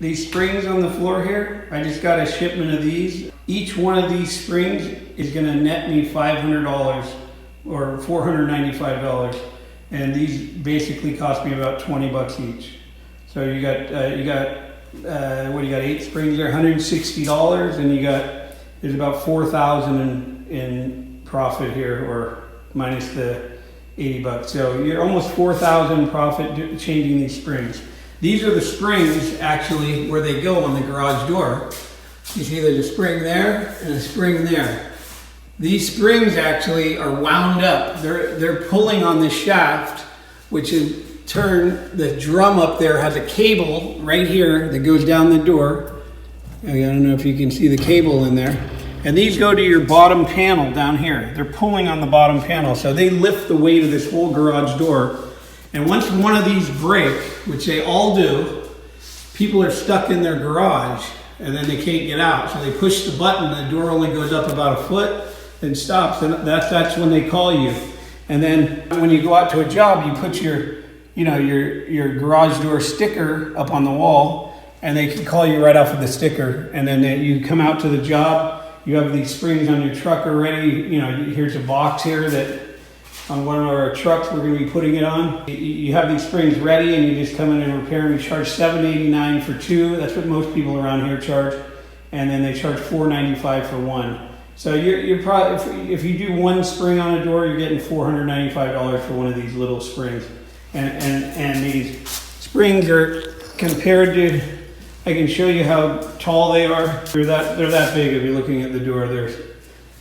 These springs on the floor here, I just got a shipment of these. Each one of these springs is gonna net me $500 or $495. And these basically cost me about 20 bucks each. So you got 8 springs there, $160, and there's about 4,000 in profit here, or minus the 80 bucks. So you're almost 4,000 profit changing these springs. These are the springs actually where they go on the garage door. You see there's a spring there and a spring there. These springs actually are wound up. They're pulling on the shaft, which in turn, the drum up there has a cable right here that goes down the door. I don't know if you can see the cable in there. And these go to your bottom panel down here. They're pulling on the bottom panel. So they lift the weight of this whole garage door. And once one of these break, which they all do, people are stuck in their garage and then they can't get out. So they push the button, the door only goes up about a foot and stops. And that's when they call you. And then when you go out to a job, you put your garage door sticker up on the wall, and they can call you right off of the sticker. And then you come out to the job, you have these springs on your truck already. Here's a box here that on one of our trucks we're going to be putting it on. You have these springs ready, and you just come in and repair them. You charge $7.89 for 2. That's what most people around here charge, and then they charge $4.95 for 1. So you're probably, if you do 1 spring on a door, you're getting $495 for one of these little springs. And these springs are compared to, I can show you how tall they are. They're that big if you're looking at the door. They're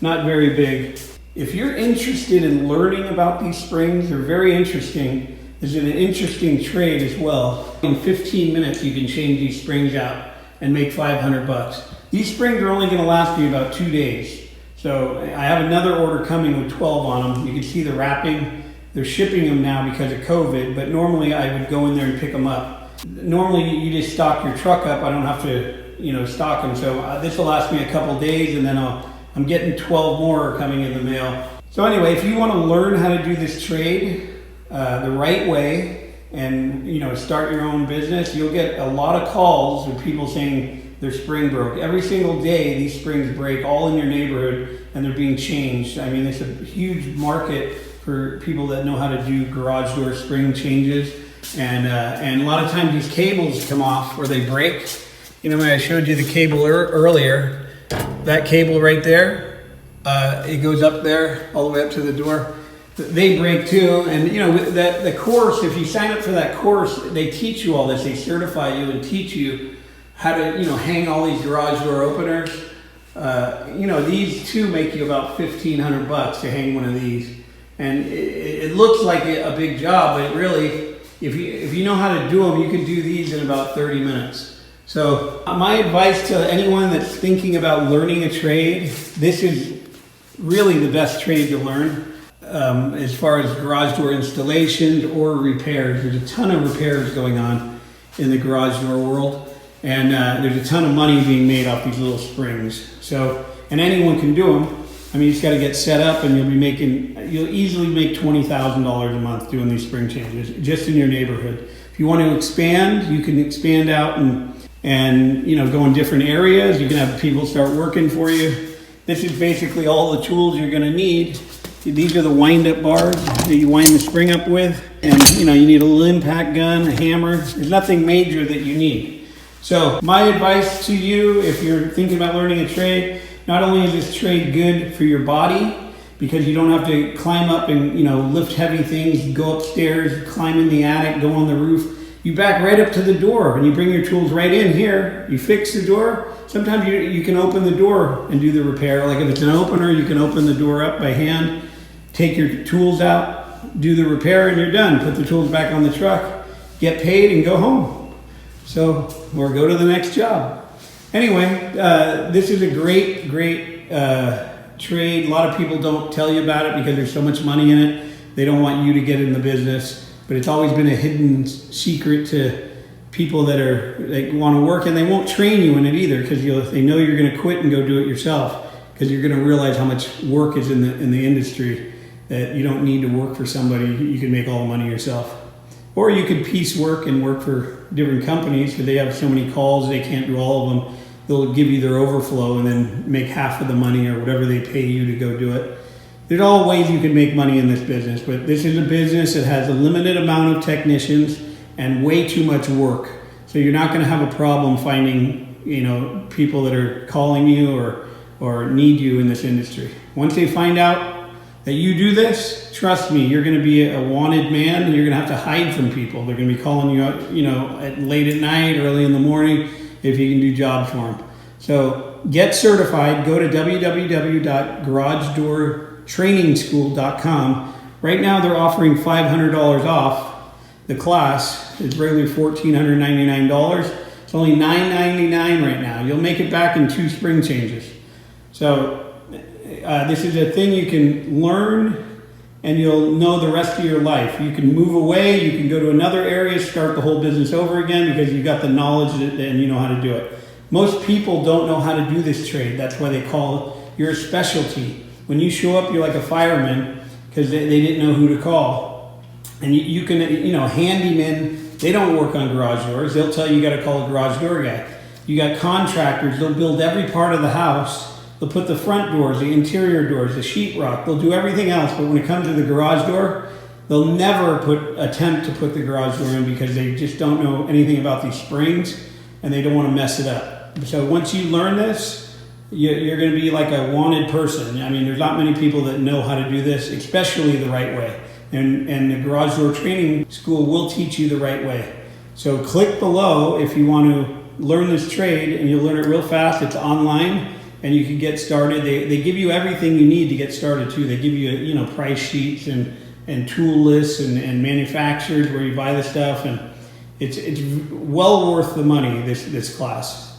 not very big. If you're interested in learning about these springs, they're very interesting. It's an interesting trade as well. In 15 minutes, you can change these springs out and make 500 bucks. These springs are only gonna last you about 2 days. So I have another order coming with 12 on them. You can see the wrapping. They're shipping them now because of COVID, but normally I would go in there and pick them up. Normally you just stock your truck up. I don't have to, stock them. So this will last me a couple days, and then I'm getting 12 more coming in the mail. So anyway, if you want to learn how to do this trade the right way and start your own business, you'll get a lot of calls with people saying their spring broke. Every single day these springs break all in your neighborhood, and they're being changed. I mean, it's a huge market for people that know how to do garage door spring changes. And a lot of times these cables come off or they break. When I showed you the cable earlier, that cable right there, it goes up there all the way up to the door. They break too. And the course, if you sign up for that course, they teach you all this. They certify you and teach you how to hang all these garage door openers. These two make you about 1,500 bucks to hang one of these. And it looks like a big job, but really, if you know how to do them, you can do these in about 30 minutes. So my advice to anyone that's thinking about learning a trade, this is really the best trade to learn as far as garage door installations or repairs. There's a ton of repairs going on in the garage door world, and there's a ton of money being made off these little springs. So, and anyone can do them. I mean, you just got to get set up, and you'll easily make $20,000 a month doing these spring changes just in your neighborhood. If you want to expand, you can expand out and go in different areas. You can have people start working for you. This is basically all the tools you're going to need. These are the wind-up bars that you wind the spring up with, and you need a little impact gun, a hammer. There's nothing major that you need. So my advice to you, if you're thinking about learning a trade, not only is this trade good for your body, because you don't have to climb up and lift heavy things, go upstairs, climb in the attic, go on the roof. You back right up to the door and you bring your tools right in here. You fix the door. Sometimes you can open the door and do the repair. Like if it's an opener, you can open the door up by hand, take your tools out, do the repair, and you're done. Put the tools back on the truck, get paid, and go home. Or go to the next job. Anyway, this is a great trade. A lot of people don't tell you about it because there's so much money in it. They don't want you to get in the business, but it's always been a hidden secret to people that want to work, and they won't train you in it either because they know you're going to quit and go do it yourself, because you're going to realize how much work is in the industry, that you don't need to work for somebody. You can make all the money yourself. Or you could piece work and work for different companies because they have so many calls, they can't do all of them. They'll give you their overflow and then make half of the money or whatever they pay you to go do it. There's all ways you can make money in this business, but this is a business that has a limited amount of technicians and way too much work. So you're not going to have a problem finding, people that are calling you or need you in this industry. Once they find out that you do this, trust me, you're going to be a wanted man, and you're going to have to hide from people. They're going to be calling you out, late at night, early in the morning, if you can do jobs for them. So get certified. Go to www.garagedoortrainingschool.com. Right now they're offering $500 off the class. It's regularly $1,499. It's only $999 right now. You'll make it back in 2 spring changes. So this is a thing you can learn and you'll know the rest of your life. You can move away, you can go to another area, start the whole business over again because you've got the knowledge and you know how to do it. Most people don't know how to do this trade. That's why they call it your specialty. When you show up, you're like a fireman because they didn't know who to call. And you can, handymen, they don't work on garage doors. They'll tell you got to call a garage door guy. You got contractors, they'll build every part of the house. They'll put the front doors, the interior doors, the sheetrock. They'll do everything else, but when it comes to the garage door, they'll never attempt to put the garage door in because they just don't know anything about these springs and they don't want to mess it up. So once you learn this, you're going to be like a wanted person. I mean, there's not many people that know how to do this, especially the right way. And the Garage Door Training School will teach you the right way. So click below if you want to learn this trade, and you'll learn it real fast. It's online. And you can get started. They give you everything you need to get started too. They give you price sheets and tool lists and manufacturers where you buy the stuff, and it's well worth the money, this class.